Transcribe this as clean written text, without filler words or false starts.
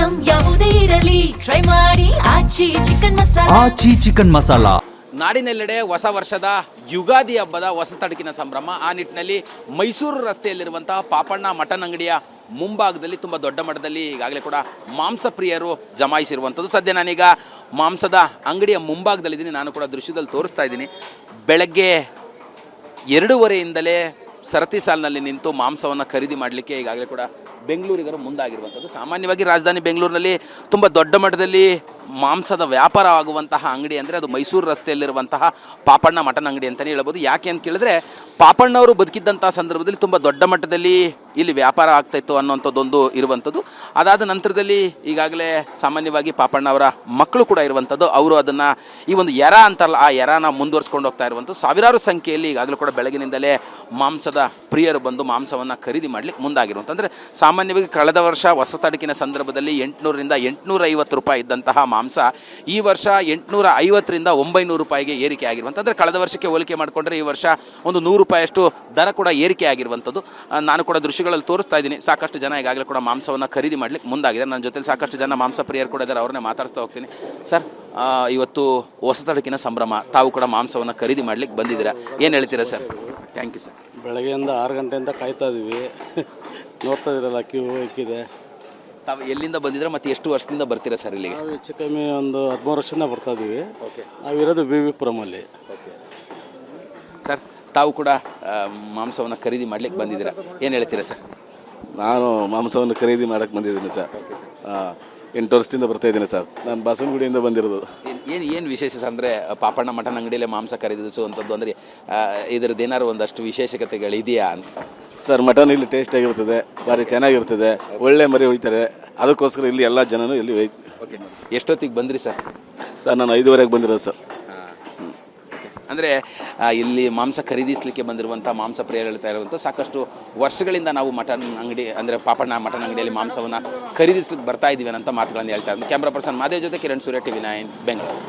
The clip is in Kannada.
ಐಟಂ ಯಾವುದೇ ಇರಲಿ ಟ್ರೈ ಮಾಡಿ ಆಚಿ ಚಿಕನ್ ಮಸಾಲಾ. ನಾಡಿನೆಲ್ಲೆಡೆ ಹೊಸ ವರ್ಷದ ಯುಗಾದಿ ಹಬ್ಬದ ಹೊಸ ತಡಕಿನ ಸಂಭ್ರಮ. ಆ ನಿಟ್ಟಿನಲ್ಲಿ ಮೈಸೂರು ರಸ್ತೆಯಲ್ಲಿರುವಂತಹ ಪಾಪಣ್ಣ ಮಟನ್ ಅಂಗಡಿಯ ಮುಂಭಾಗದಲ್ಲಿ ತುಂಬ ದೊಡ್ಡ ಮಟ್ಟದಲ್ಲಿ ಈಗಾಗಲೇ ಕೂಡ ಮಾಂಸ ಪ್ರಿಯರು ಜಮಾಯಿಸಿರುವಂಥದ್ದು. ಸದ್ಯ ನಾನೀಗ ಮಾಂಸದ ಅಂಗಡಿಯ ಮುಂಭಾಗದಲ್ಲಿದ್ದೀನಿ. ನಾನು ಕೂಡ ದೃಶ್ಯದಲ್ಲಿ ತೋರಿಸ್ತಾ ಇದ್ದೀನಿ. ಬೆಳಗ್ಗೆ 2:30ಯಿಂದಲೇ ಸರತಿ ಸಾಲಿನಲ್ಲಿ ನಿಂತು ಮಾಂಸವನ್ನು ಖರೀದಿ ಮಾಡಲಿಕ್ಕೆ ಈಗಾಗಲೇ ಕೂಡ ಬೆಂಗಳೂರಿಗರು ಮುಂದಾಗಿರುವಂಥದ್ದು. ಸಾಮಾನ್ಯವಾಗಿ ರಾಜಧಾನಿ ಬೆಂಗಳೂರಿನಲ್ಲಿ ತುಂಬ ದೊಡ್ಡ ಮಟ್ಟದಲ್ಲಿ ಮಾಂಸದ ವ್ಯಾಪಾರ ಆಗುವಂತಹ ಅಂಗಡಿ ಅಂದರೆ ಅದು ಮೈಸೂರು ರಸ್ತೆಯಲ್ಲಿರುವಂತಹ ಪಾಪಣ್ಣ ಮಟನ್ ಅಂಗಡಿ ಅಂತಲೇ ಹೇಳ್ಬೋದು. ಯಾಕೆ ಅಂತ ಕೇಳಿದ್ರೆ ಪಾಪಣ್ಣವರು ಬದುಕಿದ್ದಂಥ ಸಂದರ್ಭದಲ್ಲಿ ತುಂಬ ದೊಡ್ಡ ಮಟ್ಟದಲ್ಲಿ ಇಲ್ಲಿ ವ್ಯಾಪಾರ ಆಗ್ತಾಯಿತ್ತು ಅನ್ನೋಂಥದ್ದೊಂದು ಇರುವಂಥದ್ದು. ಅದಾದ ನಂತರದಲ್ಲಿ ಈಗಾಗಲೇ ಸಾಮಾನ್ಯವಾಗಿ ಪಾಪಣ್ಣವರ ಮಕ್ಕಳು ಕೂಡ ಇರುವಂಥದ್ದು. ಅವರು ಅದನ್ನು ಈ ಒಂದು ಎರ ಅಂತಲ್ಲ, ಆ ಎರಾನ ಮುಂದುವರ್ಸ್ಕೊಂಡು ಹೋಗ್ತಾ ಇರುವಂಥದ್ದು. ಸಾವಿರಾರು ಸಂಖ್ಯೆಯಲ್ಲಿ ಈಗಾಗಲೂ ಕೂಡ ಬೆಳಗಿನಿಂದಲೇ ಮಾಂಸದ ಪ್ರಿಯರು ಬಂದು ಮಾಂಸವನ್ನು ಖರೀದಿ ಮಾಡಲಿಕ್ಕೆ ಮುಂದಾಗಿರುವಂಥ. ಅಂದರೆ ಸಾಮಾನ್ಯವಾಗಿ ಕಳೆದ ವರ್ಷ ಹೊಸ ತಡಕಿನ ಸಂದರ್ಭದಲ್ಲಿ 800ರಿಂದ 850 ರೂಪಾಯಿ ಇದ್ದಂತಹ ಮಾಂಸ ಈ ವರ್ಷ 850ರಿಂದ 900 ರೂಪಾಯಿಗೆ ಏರಿಕೆ ಆಗಿರುವಂಥ. ಅಂದರೆ ಕಳೆದ ವರ್ಷಕ್ಕೆ ಹೋಲಿಕೆ ಮಾಡಿಕೊಂಡ್ರೆ ಈ ವರ್ಷ ಒಂದು 100 ರೂಪಾಯಿಯಷ್ಟು ದರ ಕೂಡ ಏರಿಕೆ ಆಗಿರುವಂಥದ್ದು. ನಾನು ಕೂಡ ದೃಶ್ಯಗಳಲ್ಲಿ ತೋರಿಸ್ತಾ ಇದ್ದೀನಿ. ಸಾಕಷ್ಟು ಜನ ಈಗಾಗಲೇ ಕೂಡ ಮಾಂಸವನ್ನು ಖರೀದಿ ಮಾಡಲಿಕ್ಕೆ ಮುಂದಾಗಿದೆ. ನನ್ನ ಜೊತೆಲಿ ಸಾಕಷ್ಟು ಜನ ಮಾಂಸ ಪ್ರಿಯರು ಕೂಡ ಇದ್ದಾರೆ. ಅವ್ರನ್ನೇ ಮಾತಾಡ್ತಾ ಹೋಗ್ತೀನಿ. ಸರ್, ಇವತ್ತು ಹೊಸ ತಡಕಿನ ಸಂಭ್ರಮ, ತಾವು ಕೂಡ ಮಾಂಸವನ್ನು ಖರೀದಿ ಮಾಡಲಿಕ್ಕೆ ಬಂದಿದ್ದೀರಾ, ಏನು ಹೇಳ್ತೀರಾ ಸರ್? Thank you sir. ಬೆಳಗ್ಗೆಯಿಂದ 6 ಗಂಟೆಯಿಂದ ಕಾಯ್ತಾ ಇದ್ದೀವಿ. ನೋಡ್ತಾ ಇದ್ದೀರಲ್ಲ, ಕ್ಯೂ ಇಕ್ಕಿದೆ. ತಾವು ಎಲ್ಲಿಂದ ಬಂದಿದ್ರೆ ಮತ್ತು ಎಷ್ಟು ವರ್ಷದಿಂದ ಬರ್ತೀರಾ ಸರ್ ಇಲ್ಲಿಗೆ? ನಾವು ಹೆಚ್ಚು ಕಮ್ಮಿ ಒಂದು 13 ವರ್ಷದಿಂದ ಬರ್ತಾ ಇದ್ದೀವಿ. ನಾವಿರೋದು BB ಪುರಮಲ್ಲಿ. ಸರ್, ತಾವು ಕೂಡ ಮಾಂಸವನ್ನು ಖರೀದಿ ಮಾಡ್ಲಿಕ್ಕೆ ಬಂದಿದ್ದೀರಾ, ಏನು ಹೇಳ್ತೀರಾ ಸರ್? ನಾನು ಮಾಂಸವನ್ನು ಖರೀದಿ ಮಾಡೋಕ್ಕೆ ಬಂದಿದ್ದೀನಿ ಸರ್. 8 ವರ್ಷದಿಂದ ಬರ್ತಾ ಇದ್ದೀನಿ ಸರ್. ನಾನು ಬಸವನಗುಡಿಯಿಂದ ಬಂದಿರೋದು. ಏನು ವಿಶೇಷ ಸರ್? ಅಂದರೆ ಪಾಪಣ್ಣ ಮಟನ್ ಅಂಗಡಿಯಲ್ಲೇ ಮಾಂಸ ಖರೀದಿಸುವಂಥದ್ದು ಅಂದರೆ ಇದರದ್ದು ಏನಾದ್ರು ಒಂದಷ್ಟು ವಿಶೇಷತೆಗಳಿದೆಯಾ ಅಂತ? ಸರ್, ಮಟನ್ ಇಲ್ಲಿ ಟೇಸ್ಟ್ ಆಗಿರ್ತದೆ, ಭಾರಿ ಚೆನ್ನಾಗಿರ್ತದೆ, ಒಳ್ಳೆ ಮರಿ ಹೊಯ್ತಾರೆ. ಅದಕ್ಕೋಸ್ಕರ ಇಲ್ಲಿ ಎಲ್ಲ ಜನನು ಇಲ್ಲಿ ಓಕೆ. ಎಷ್ಟೊತ್ತಿಗೆ ಬಂದ್ರಿ ಸರ್? ಸರ್, ನಾನು 5:30ಗೆ ಬಂದಿರೋದು ಸರ್. ಅಂದರೆ ಇಲ್ಲಿ ಮಾಂಸ ಖರೀದಿಸಲಿಕ್ಕೆ ಬಂದಿರುವಂಥ ಮಾಂಸ ಪ್ರಿಯರು ಹೇಳ್ತಾ ಇರುವಂಥ ಸಾಕಷ್ಟು ವರ್ಷಗಳಿಂದ ನಾವು ಮಟನ್ ಅಂಗಡಿ ಅಂದರೆ ಪಾಪಣ್ಣ ಮಟನ್ ಅಂಗಡಿಯಲ್ಲಿ ಮಾಂಸವನ್ನು ಖರೀದಿಸ್ಲಿಕ್ಕೆ ಬರ್ತಾ ಇದ್ದೀವಿ ಅಂತ ಮಾತುಗಳನ್ನು ಹೇಳ್ತಾ ಇದ್ದಾರೆ. ಕ್ಯಾಮ್ರಾ ಪರ್ಸನ್ ಮಾದೇವ್ ಜೊತೆ ಕಿರಣ್ ಸೂರ್ಯ, TV9 ಬೆಂಗಳೂರು.